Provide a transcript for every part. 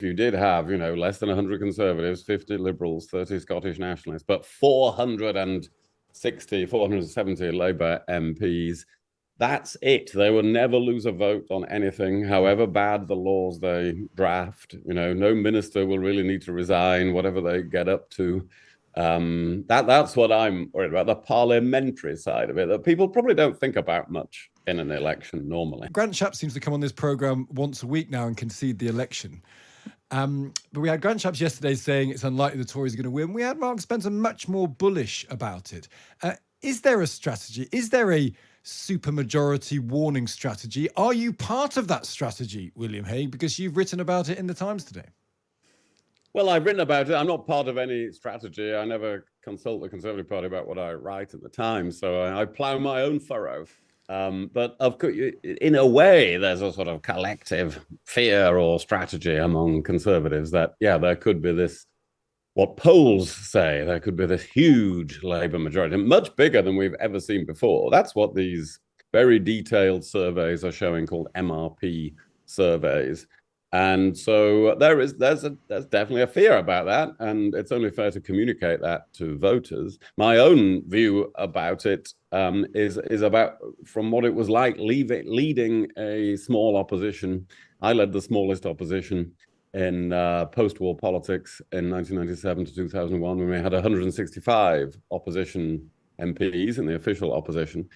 you did have, less than 100 Conservatives, 50 Liberals, 30 Scottish Nationalists, but 470 Labour MPs, that's it. They will never lose a vote on anything, however bad the laws they draft. No minister will really need to resign, whatever they get up to. That's what I'm worried about, the parliamentary side of it, that people probably don't think about much in an election normally. Grant Shapps seems to come on this programme once a week now and concede the election. But we had Grant Shapps yesterday saying it's unlikely the Tories are going to win. We had Mark Spencer much more bullish about it. Is there a strategy? Is there a supermajority warning strategy? Are you part of that strategy, William Hague? Because you've written about it in the Times today. Well, I've written about it. I'm not part of any strategy. I never consult the Conservative Party about what I write at the Times, so I plough my own furrow. But of course, in a way, there's a sort of collective fear or strategy among Conservatives that, there could be this, what polls say, there could be this huge Labour majority, much bigger than we've ever seen before. That's what these very detailed surveys are showing, called MRP surveys. And so there's definitely a fear about that, and it's only fair to communicate that to voters. My own view about it is about from what it was like leading a small opposition. I led the smallest opposition in post-war politics in 1997 to 2001, when we had 165 opposition MPs in the official opposition,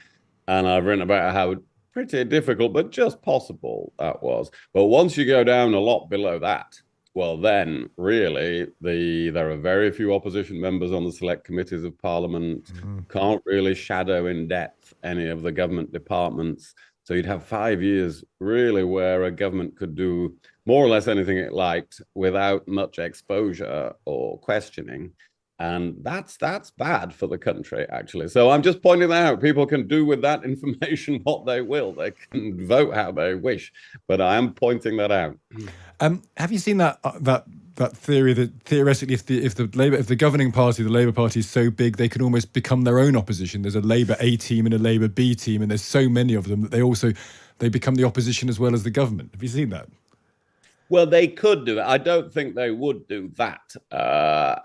and I've written about how pretty difficult, but just possible that was. But once you go down a lot below that, well, then really there are very few opposition members on the select committees of Parliament, can't really shadow in depth any of the government departments. So you'd have 5 years really where a government could do more or less anything it liked without much exposure or questioning. And that's bad for the country, actually. So I'm just pointing that out. People can do with that information what they will. They can vote how they wish, but I am pointing that out. Have you seen that theory that theoretically, if the governing party, the Labour Party, is so big, they can almost become their own opposition? There's a Labour A team and a Labour B team, and there's so many of them that they become the opposition as well as the government. Have you seen that? Well, they could do it. I don't think they would do that,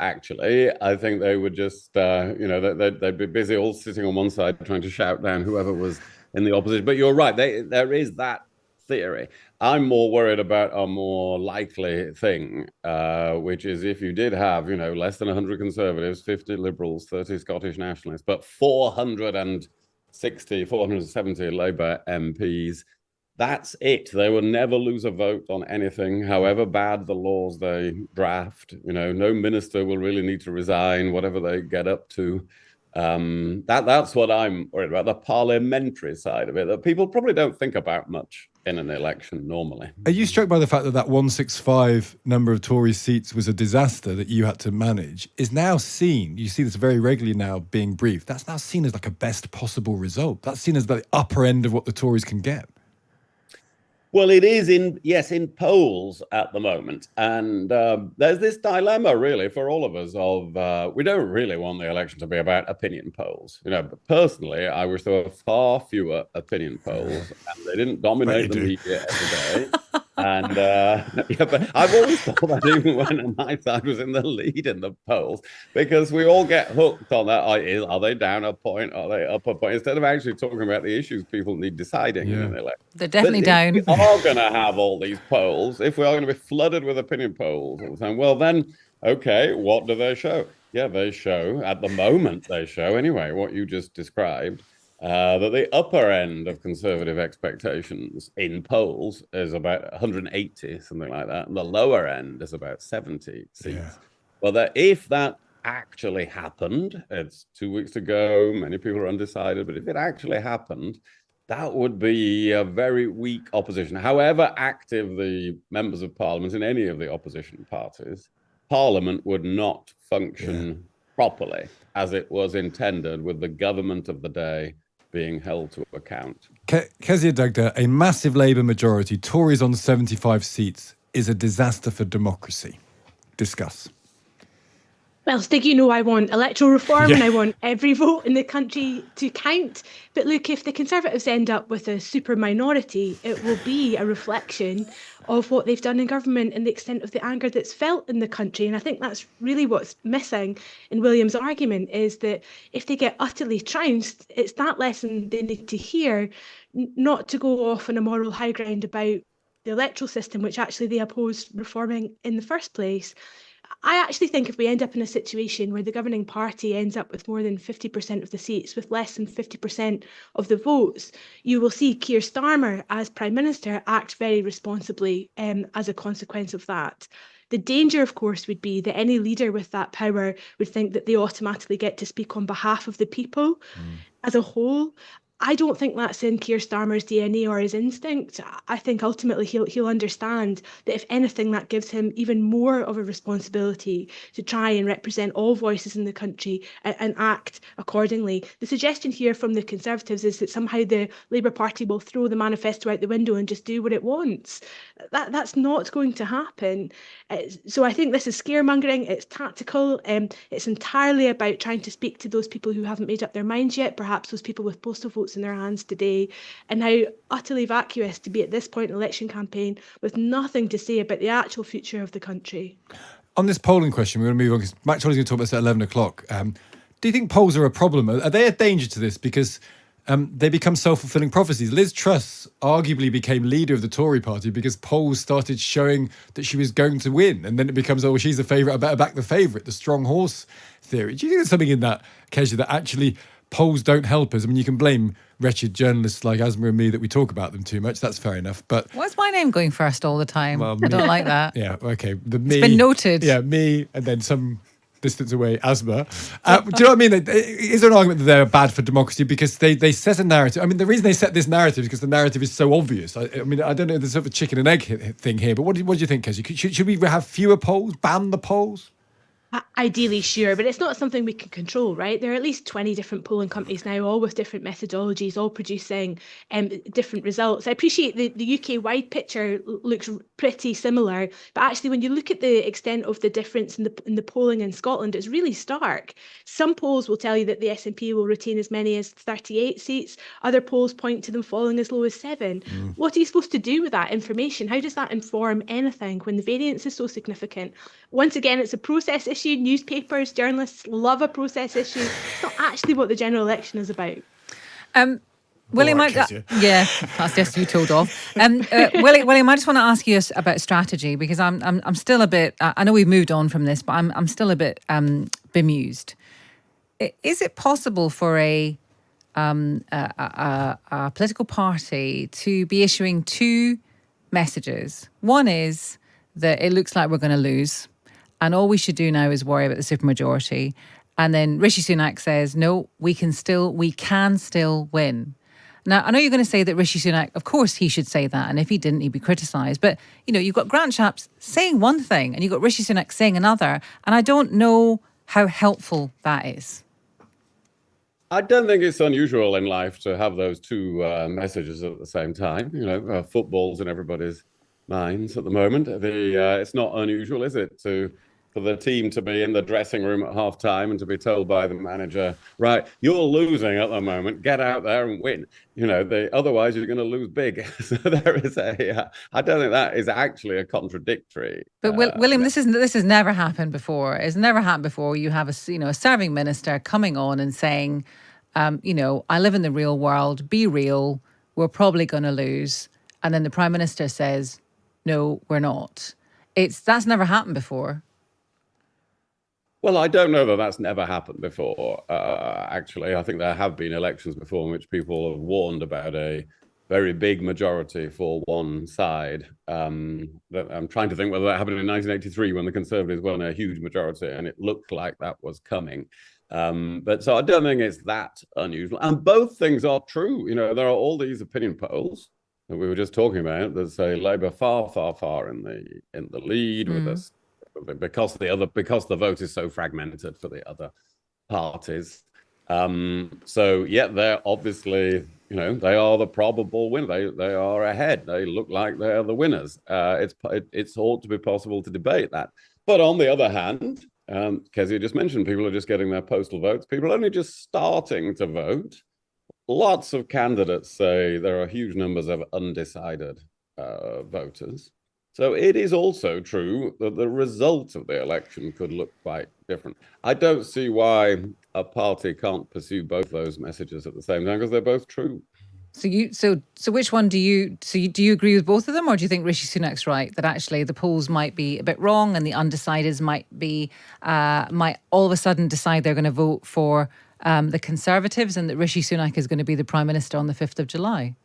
actually. I think they would just, they'd be busy all sitting on one side trying to shout down whoever was in the opposition. But you're right, there is that theory. I'm more worried about a more likely thing, which is if you did have, less than 100 Conservatives, 50 Liberals, 30 Scottish Nationalists, but 470 Labour MPs, that's it. They will never lose a vote on anything, however bad the laws they draft. No minister will really need to resign, whatever they get up to. That's what I'm worried about, the parliamentary side of it, that people probably don't think about much in an election normally. Are you struck by the fact that 165 number of Tory seats was a disaster that you had to manage, is now seen, you see this very regularly now being briefed, that's now seen as like a best possible result? That's seen as the upper end of what the Tories can get. Well, it is in polls at the moment. And there's this dilemma, really, for all of us of we don't really want the election to be about opinion polls. But personally, I wish there were far fewer opinion polls and they didn't dominate the media every day. And but I've always thought that even when my side was in the lead in the polls, because we all get hooked on that. Are they down a point? Are they up a point? Instead of actually talking about the issues people need deciding in an election. They're definitely down. If we are going to have all these polls, if we are going to be flooded with opinion polls all the time, well then, okay, what do they show? Yeah, they show, at the moment they show anyway, what you just described, that the upper end of Conservative expectations in polls is about 180, something like that, and the lower end is about 70 seats. Yeah. Well, if that actually happened, it's 2 weeks to go, many people are undecided, but if it actually happened, that would be a very weak opposition. However active the members of Parliament in any of the opposition parties, Parliament would not function properly as it was intended, with the government of the day being held to account. Kezia Dugdale, a massive Labour majority, Tories on 75 seats, is a disaster for democracy. Discuss. Well, Stig, I want electoral reform and Yeah. I want every vote in the country to count. But look, if the Conservatives end up with a super minority, it will be a reflection of what they've done in government and the extent of the anger that's felt in the country. And I think that's really what's missing in William's argument, is that if they get utterly trounced, it's that lesson they need to hear, not to go off on a moral high ground about the electoral system, which actually they opposed reforming in the first place. I actually think if we end up in a situation where the governing party ends up with more than 50% of the seats, with less than 50% of the votes, you will see Keir Starmer as Prime Minister act very responsibly as a consequence of that. The danger, of course, would be that any leader with that power would think that they automatically get to speak on behalf of the people as a whole. I don't think that's in Keir Starmer's DNA or his instinct. I think ultimately he'll understand that if anything, that gives him even more of a responsibility to try and represent all voices in the country and act accordingly. The suggestion here from the Conservatives is that somehow the Labour Party will throw the manifesto out the window and just do what it wants. That's not going to happen. So I think this is scaremongering. It's tactical. It's entirely about trying to speak to those people who haven't made up their minds yet, perhaps those people with postal votes in their hands today, and how utterly vacuous to be at this point in election campaign with nothing to say about the actual future of the country. On this polling question, we're going to move on because Matt Charlie's going to talk about this at 11 o'clock. Do you think polls are a problem? Are they a danger to this? Because they become self-fulfilling prophecies. Liz Truss arguably became leader of the Tory party because polls started showing that she was going to win. And then it becomes, oh, she's the favourite, I better back the favourite, the strong horse theory. Do you think there's something in that, Kezia, that actually polls don't help us? I mean, you can blame wretched journalists like Asma and me that we talk about them too much. That's fair enough. But why's my name going first all the time? Well, I don't like that. Yeah, okay. It's been noted. Yeah, me, and then some distance away, Asma. Do you know what I mean? Is there an argument that they're bad for democracy because they set a narrative? I mean, the reason they set this narrative is because the narrative is so obvious. I mean, I don't know if there's sort of a chicken and egg thing here, but what do you think, Kezia? Should we have fewer polls, ban the polls? Ideally, sure, but it's not something we can control, right? There are at least 20 different polling companies now, all with different methodologies, all producing different results. I appreciate the UK-wide picture looks pretty similar, but actually when you look at the extent of the difference in the polling in Scotland, it's really stark. Some polls will tell you that the SNP will retain as many as 38 seats. Other polls point to them falling as low as 7. What are you supposed to do with that information? How does that inform anything when the variance is so significant? Once again, it's a process issue. Newspapers, journalists love a process issue. It's not actually what the general election is about. William, yeah, that's just you told off. William, I just want to ask you about strategy because I'm still a bit. I know we've moved on from this, but I'm still a bit bemused. Is it possible for a political party to be issuing two messages? One is that it looks like we're going to lose, and all we should do now is worry about the supermajority. And then Rishi Sunak says, no, we can still win. Now, I know you're going to say that Rishi Sunak, of course, he should say that. And if he didn't, he'd be criticised. But, you've got Grant Shapps saying one thing and you've got Rishi Sunak saying another. And I don't know how helpful that is. I don't think it's unusual in life to have those two messages at the same time. Football's in everybody's minds at the moment. It's not unusual, is it, for the team to be in the dressing room at half time and to be told by the manager, right, you're losing at the moment, get out there and win. Otherwise you're going to lose big. So there is I don't think that is actually a contradictory. But William, this has never happened before. It's never happened before. You have a serving minister coming on and saying, I live in the real world, be real, we're probably going to lose. And then the Prime Minister says, no, we're not. That's never happened before. Well, I don't know that that's never happened before, actually. I think there have been elections before in which people have warned about a very big majority for one side. I'm trying to think whether that happened in 1983 when the Conservatives won a huge majority and it looked like that was coming. But so I don't think it's that unusual. And both things are true. There are all these opinion polls that we were just talking about that say Labour far, far, far in the lead with us. Because the vote is so fragmented for the other parties. So yeah, they're obviously, they are the probable winner. They are ahead. They look like they are the winners. It's ought to be possible to debate that. But on the other hand, Kezia just mentioned, people are just getting their postal votes. People are only just starting to vote. Lots of candidates say there are huge numbers of undecided voters. So it is also true that the result of the election could look quite different. I don't see why a party can't pursue both those messages at the same time, because they're both true. So which one do you agree with both of them, or do you think Rishi Sunak's right that actually the polls might be a bit wrong and the undecideds might all of a sudden decide they're going to vote for the Conservatives, and that Rishi Sunak is going to be the Prime Minister on the 5th of July?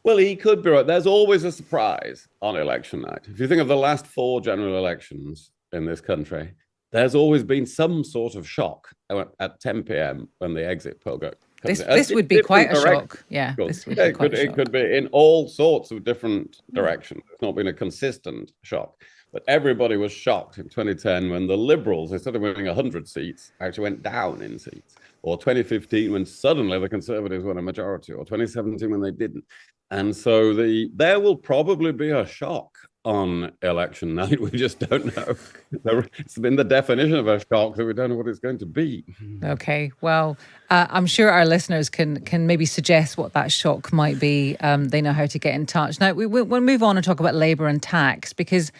Well, he could be right. There's always a surprise on election night. If you think of the last 4 general elections in this country, there's always been some sort of shock at 10 p.m. when the exit poll goes. This would be quite a shock. Yeah, this would be quite a shock. It could be in all sorts of different directions. It's not been a consistent shock. But everybody was shocked in 2010 when the Liberals, instead of winning 100 seats, actually went down in seats. Or 2015 when suddenly the Conservatives won a majority. Or 2017 when they didn't. And so there will probably be a shock on election night. We just don't know. It's been the definition of a shock that we don't know what it's going to be. Okay, well, I'm sure our listeners can maybe suggest what that shock might be. They know how to get in touch. Now, we'll move on and talk about Labour and tax, because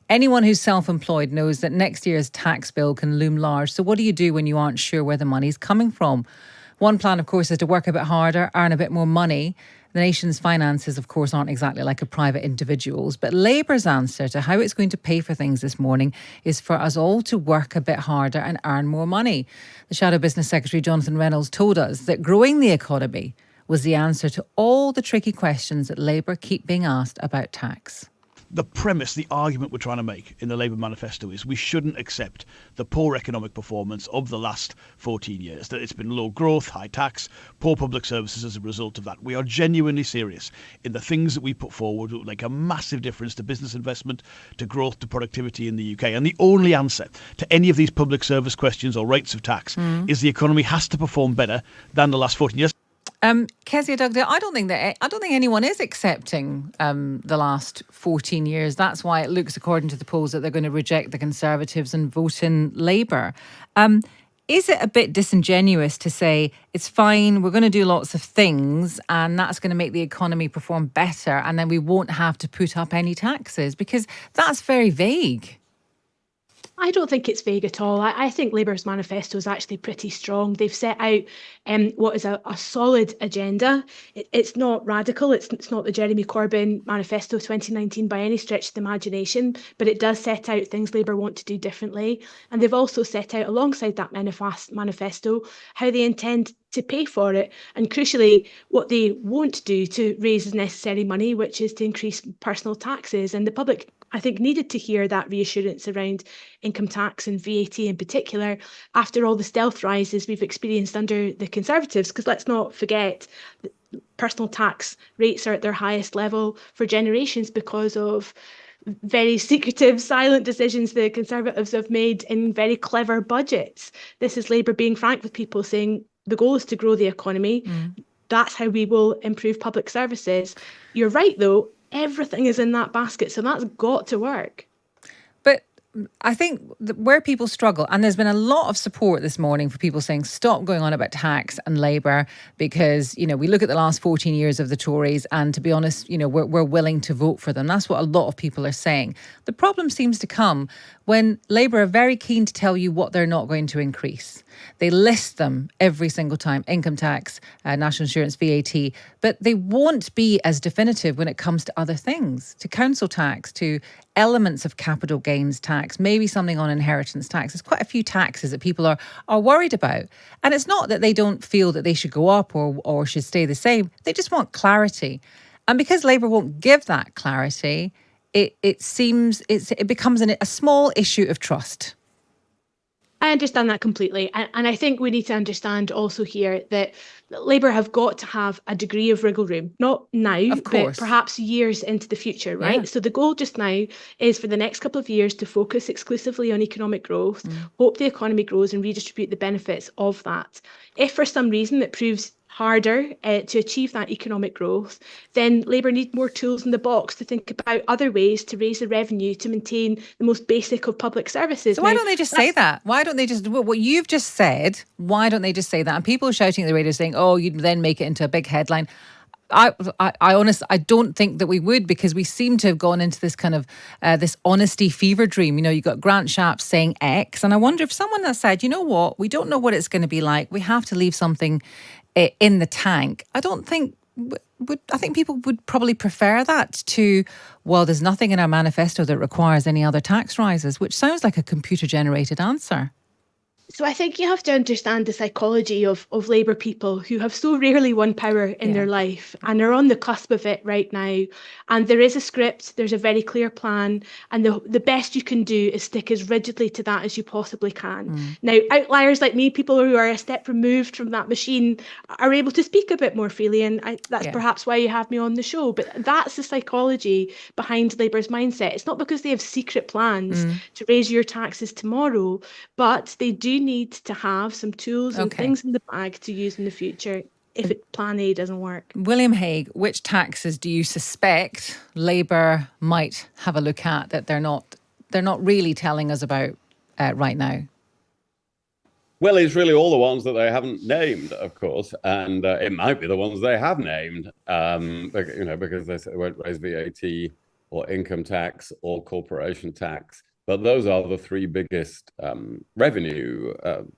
anyone who's self-employed knows that next year's tax bill can loom large. So what do you do when you aren't sure where the money's coming from? One plan, of course, is to work a bit harder, earn a bit more money. The nation's finances, of course, aren't exactly like a private individual's, but Labour's answer to how it's going to pay for things this morning is for us all to work a bit harder and earn more money. The Shadow Business Secretary, Jonathan Reynolds, told us that growing the economy was the answer to all the tricky questions that Labour keep being asked about tax. The premise, the argument we're trying to make in the Labour manifesto is we shouldn't accept the poor economic performance of the last 14 years, that it's been low growth, high tax, poor public services as a result of that. We are genuinely serious in the things that we put forward that will make a massive difference to business investment, to growth, to productivity in the UK. And the only answer to any of these public service questions or rates of tax is the economy has to perform better than the last 14 years. Kezia Dugdale, I don't think anyone is accepting the last 14 years. That's why it looks, according to the polls, that they're going to reject the Conservatives and vote in Labour. Is it a bit disingenuous to say it's fine, we're going to do lots of things and that's going to make the economy perform better and then we won't have to put up any taxes? Because that's very vague. I don't think it's vague at all. I think Labour's manifesto is actually pretty strong. They've set out what is a solid agenda. It's not radical. It's not the Jeremy Corbyn manifesto of 2019 by any stretch of the imagination, but it does set out things Labour want to do differently. And they've also set out alongside that manifesto how they intend to pay for it, and crucially what they won't do to raise the necessary money, which is to increase personal taxes. And the public, I think, needed to hear that reassurance around income tax and VAT in particular after all the stealth rises we've experienced under the Conservatives, because let's not forget that personal tax rates are at their highest level for generations because of very secretive, silent decisions the Conservatives have made in very clever budgets. This is Labour being frank with people, saying the goal is to grow the economy. That's how we will improve public services. You're right, though. Everything is in that basket, so that's got to work. But I think where people struggle, and there's been a lot of support this morning for people saying stop going on about tax and Labour, because, you know, we look at the last 14 years of the Tories and, to be honest, you know, we're willing to vote for them. That's what a lot of people are saying. The problem seems to come when Labour are very keen to tell you what they're not going to increase. They list them every single time: income tax, national insurance, VAT, but they won't be as definitive when it comes to other things, to council tax, to elements of capital gains tax, maybe something on inheritance tax. There's quite a few taxes that people are worried about. And it's not that they don't feel that they should go up or should stay the same. They just want clarity. And because Labour won't give that clarity, it becomes a small issue of trust. I understand that completely. And I think we need to understand also here that Labour have got to have a degree of wriggle room, not now, but perhaps years into the future, right? Yeah. So the goal just now is for the next couple of years to focus exclusively on economic growth, hope the economy grows and redistribute the benefits of that. If for some reason it proves harder to achieve that economic growth, then Labour need more tools in the box to think about other ways to raise the revenue to maintain the most basic of public services. So why don't they just say that? Why don't they just, what you've just said, why don't they just say that? And people shouting at the radio saying, oh, you'd then make it into a big headline. I honestly, I don't think that we would, because we seem to have gone into this kind of this honesty fever dream. You know, you've got Grant Shapps saying X, and I wonder if someone that said, you know what, we don't know what it's going to be like. We have to leave something in the tank. I think people would probably prefer that to, well, there's nothing in our manifesto that requires any other tax rises, which sounds like a computer-generated answer. So I think you have to understand the psychology of Labour people who have so rarely won power in their life and are on the cusp of it right now. And there is a script, there's a very clear plan, and the best you can do is stick as rigidly to that as you possibly can. Now, outliers like me, people who are a step removed from that machine, are able to speak a bit more freely, and that's perhaps why you have me on the show. But that's the psychology behind Labour's mindset. It's not because they have secret plans to raise your taxes tomorrow, but they do need to have some tools and things in the bag to use in the future if plan A doesn't work. William Hague, which taxes do you suspect Labour might have a look at that they're not really telling us about right now? Well, it's really all the ones that they haven't named, of course, and it might be the ones they have named, because they won't raise VAT or income tax or corporation tax. But those are the three biggest revenue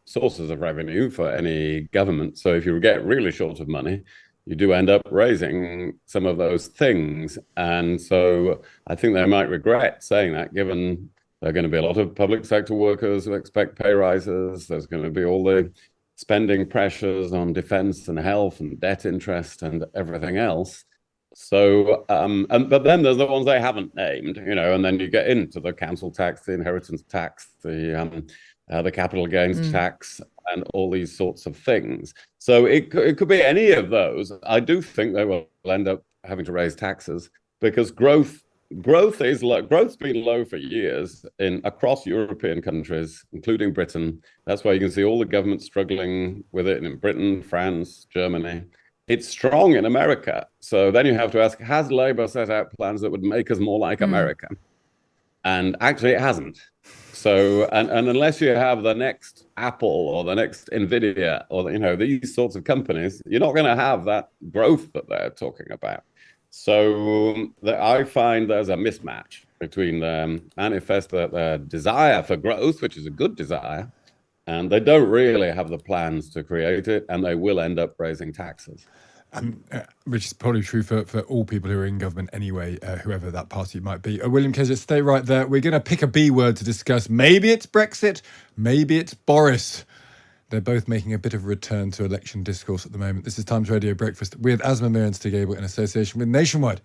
sources of revenue for any government. So if you get really short of money, you do end up raising some of those things. And so I think they might regret saying that, given there are going to be a lot of public sector workers who expect pay rises. There's going to be all the spending pressures on defense and health and debt interest and everything else. So, but then there's the ones they haven't named, and then you get into the council tax, the inheritance tax, the capital gains tax, and all these sorts of things. So it could be any of those. I do think they will end up having to raise taxes because growth's been low for years across European countries, including Britain. That's why you can see all the governments struggling with it in Britain, France, Germany. It's strong in America. So then you have to ask, has Labour set out plans that would make us more like America? And actually it hasn't. So, and unless you have the next Apple or the next Nvidia or, these sorts of companies, you're not going to have that growth that they're talking about. So I find there's a mismatch between their manifesto, their desire for growth, which is a good desire, and they don't really have the plans to create it, and they will end up raising taxes. Which is probably true for all people who are in government anyway, whoever that party might be. William Keswick, stay right there. We're going to pick a B word to discuss. Maybe it's Brexit, maybe it's Boris. They're both making a bit of a return to election discourse at the moment. This is Times Radio Breakfast with Asma Mir and Stig Abel in association with Nationwide.